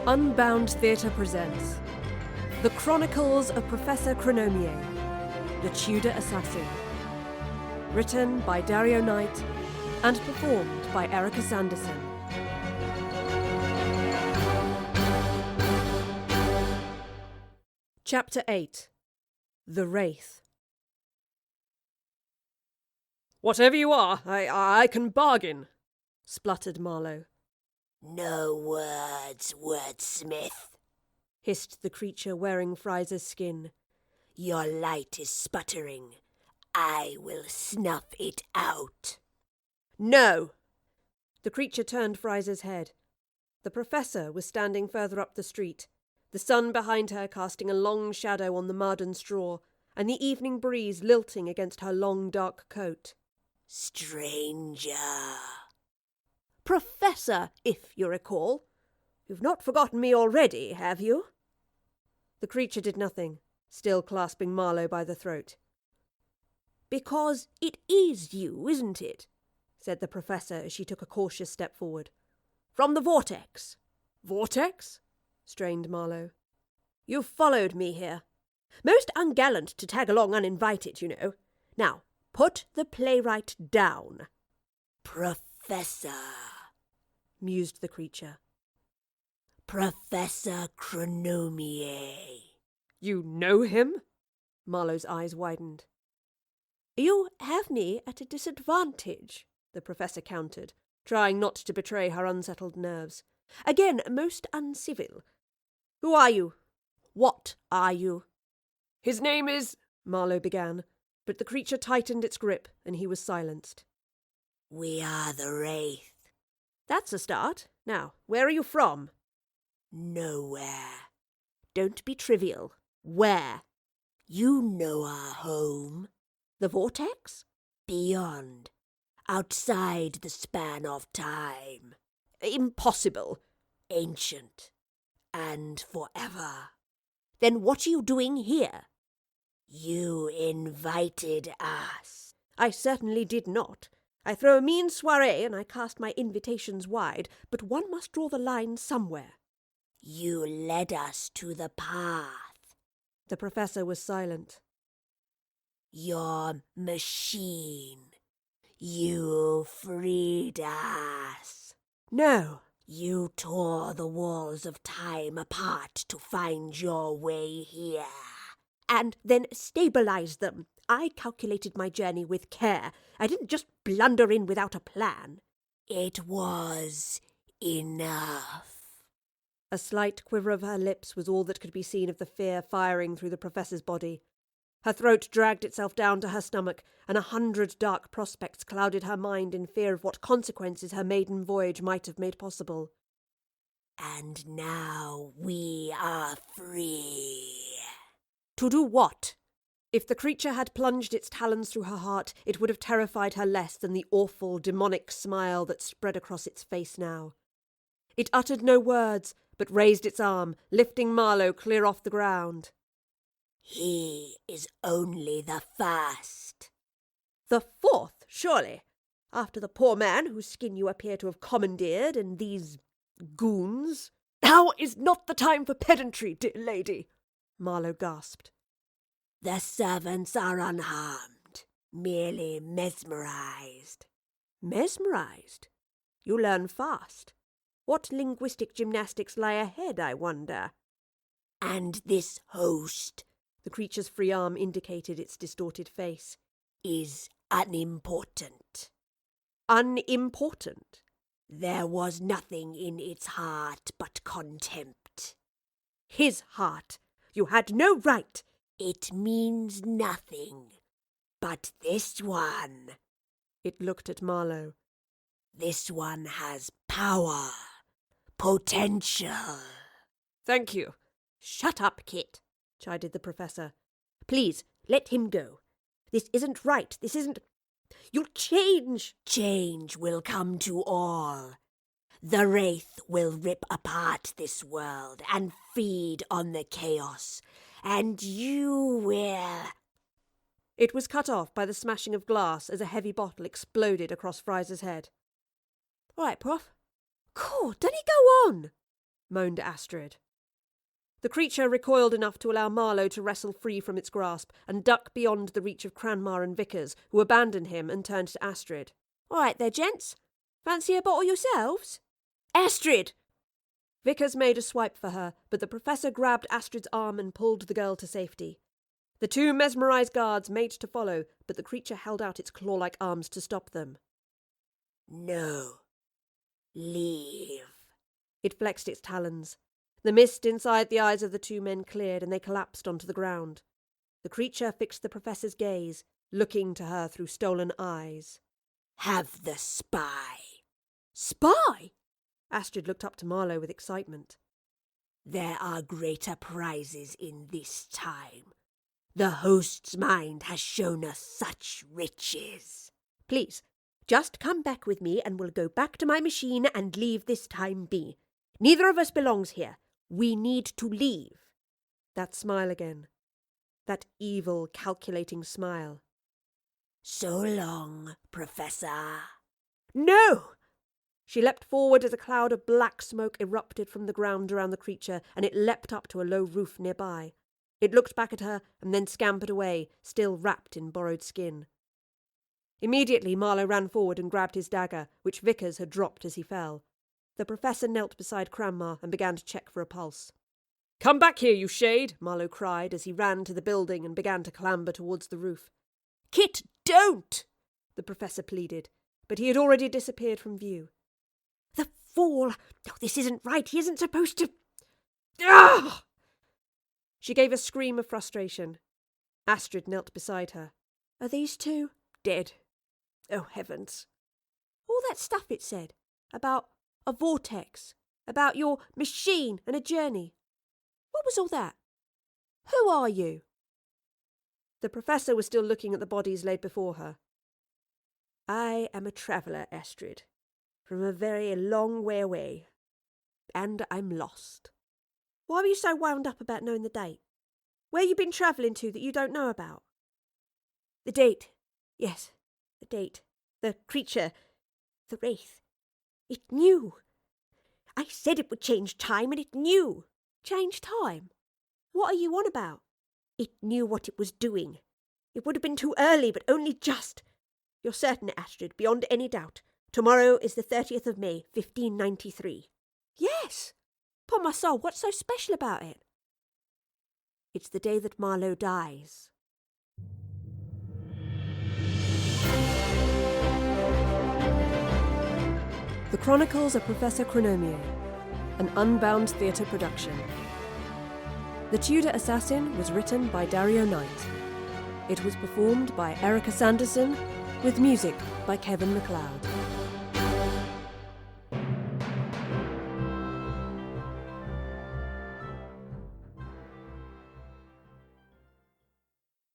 Unbound Theatre presents The Chronicles of Professor Chronomier, the Tudor Assassin. Written by Dario Knight and performed by Erika Sanderson. Chapter 8. The Wraith. "Whatever you are, I can bargain," spluttered Marlowe. "No words, wordsmith," hissed the creature wearing Fraser's skin. "Your light is sputtering. I will snuff it out." "No!" The creature turned Fraser's head. The professor was standing further up the street, the sun behind her casting a long shadow on the mud and straw, and the evening breeze lilting against her long dark coat. "Stranger." "Professor, if you recall. You've not forgotten me already, have you?" The creature did nothing, still clasping Marlowe by the throat. "Because it is you, isn't it?" said the professor as she took a cautious step forward. "From the vortex." "Vortex?" strained Marlowe. "You've followed me here. Most ungallant to tag along uninvited, you know. Now, put the playwright down." "Professor," mused the creature. "Professor Chronomier." "You know him?" Marlowe's eyes widened. "You have me at a disadvantage," the professor countered, trying not to betray her unsettled nerves. "Again, most uncivil. Who are you? What are you?" "His name is—" Marlowe began, but the creature tightened its grip and he was silenced. "We are the Wraith." "That's a start. Now, where are you from?" "Nowhere." "Don't be trivial. Where?" "You know our home." "The vortex?" "Beyond. Outside the span of time." "Impossible." "Ancient. And forever." "Then what are you doing here?" "You invited us." "I certainly did not. I throw a mean soirée and I cast my invitations wide, but one must draw the line somewhere." "You led us to the path." The professor was silent. "Your machine. You freed us." "No." "You tore the walls of time apart to find your way here." "And then stabilized them. I calculated my journey with care. I didn't just blunder in without a plan." "It was enough." A slight quiver of her lips was all that could be seen of the fear firing through the professor's body. Her throat dragged itself down to her stomach, and 100 dark prospects clouded her mind in fear of what consequences her maiden voyage might have made possible. "And now we are free." To do what? If the creature had plunged its talons through her heart, it would have terrified her less than the awful, demonic smile that spread across its face now. It uttered no words, but raised its arm, lifting Marlowe clear off the ground. "He is only the first." "The fourth, surely, after the poor man whose skin you appear to have commandeered and these goons." "Now is not the time for pedantry, dear lady," Marlowe gasped. "The servants are unharmed, merely mesmerized." "Mesmerized? You learn fast. What linguistic gymnastics lie ahead, I wonder?" "And this host," the creature's free arm indicated its distorted face, "is unimportant." "Unimportant?" "There was nothing in its heart but contempt." "His heart? You had no right." "It means nothing. But this one—" It looked at Marlowe. "This one has power, potential." "Thank you." "Shut up, Kit," chided the professor. "Please, let him go. This isn't right. This isn't... You'll change." "Change will come to all. The Wraith will rip apart this world and feed on the chaos. And you will—" It was cut off by the smashing of glass as a heavy bottle exploded across Fraser's head. "All right, Prof. Cool, don't he go on?" moaned Astrid. The creature recoiled enough to allow Marlowe to wrestle free from its grasp and duck beyond the reach of Cranmar and Vickers, who abandoned him and turned to Astrid. "All right there, gents. Fancy a bottle yourselves?" Astrid! Vickers made a swipe for her, but the Professor grabbed Astrid's arm and pulled the girl to safety. The two mesmerised guards made to follow, but the creature held out its claw-like arms to stop them. "No. Leave." It flexed its talons. The mist inside the eyes of the two men cleared and they collapsed onto the ground. The creature fixed the Professor's gaze, looking to her through stolen eyes. "Have the spy." "Spy?" Astrid looked up to Marlowe with excitement. "There are greater prizes in this time. The host's mind has shown us such riches." "Please, just come back with me and we'll go back to my machine and leave this time be. Neither of us belongs here. We need to leave." That smile again. That evil, calculating smile. "So long, Professor." "No!" She leapt forward as a cloud of black smoke erupted from the ground around the creature, and it leapt up to a low roof nearby. It looked back at her and then scampered away, still wrapped in borrowed skin. Immediately Marlowe ran forward and grabbed his dagger, which Vickers had dropped as he fell. The Professor knelt beside Cranmar and began to check for a pulse. "Come back here, you shade!" Marlowe cried as he ran to the building and began to clamber towards the roof. "Kit, don't!" the Professor pleaded, but he had already disappeared from view. "The fool! Oh, this isn't right. He isn't supposed to—" Ah! She gave a scream of frustration. Astrid knelt beside her. "Are these two Dead. Oh, heavens. all that stuff it said about a vortex, about your machine and a journey? What was all that? Who are you?" The Professor was still looking at the bodies laid before her. "I am a traveller, Astrid, from a very long way away, and I'm lost." "Why were you so wound up about knowing the date? Where you been travelling to that you don't know about?" "The date. Yes, the date. The creature. The Wraith. It knew. I said it would change time, and it knew." "Change time? What are you on about?" "It knew what it was doing. It would have been too early, but only just. You're certain, Astrid, beyond any doubt. Tomorrow is the 30th of May, 1593. "Yes. Upon my soul, what's so special about it?" "It's the day that Marlowe dies." The Chronicles of Professor Chronomier, an Unbound theatre production. The Tudor Assassin was written by Dario Knight. It was performed by Erika Sanderson, with music by Kevin MacLeod.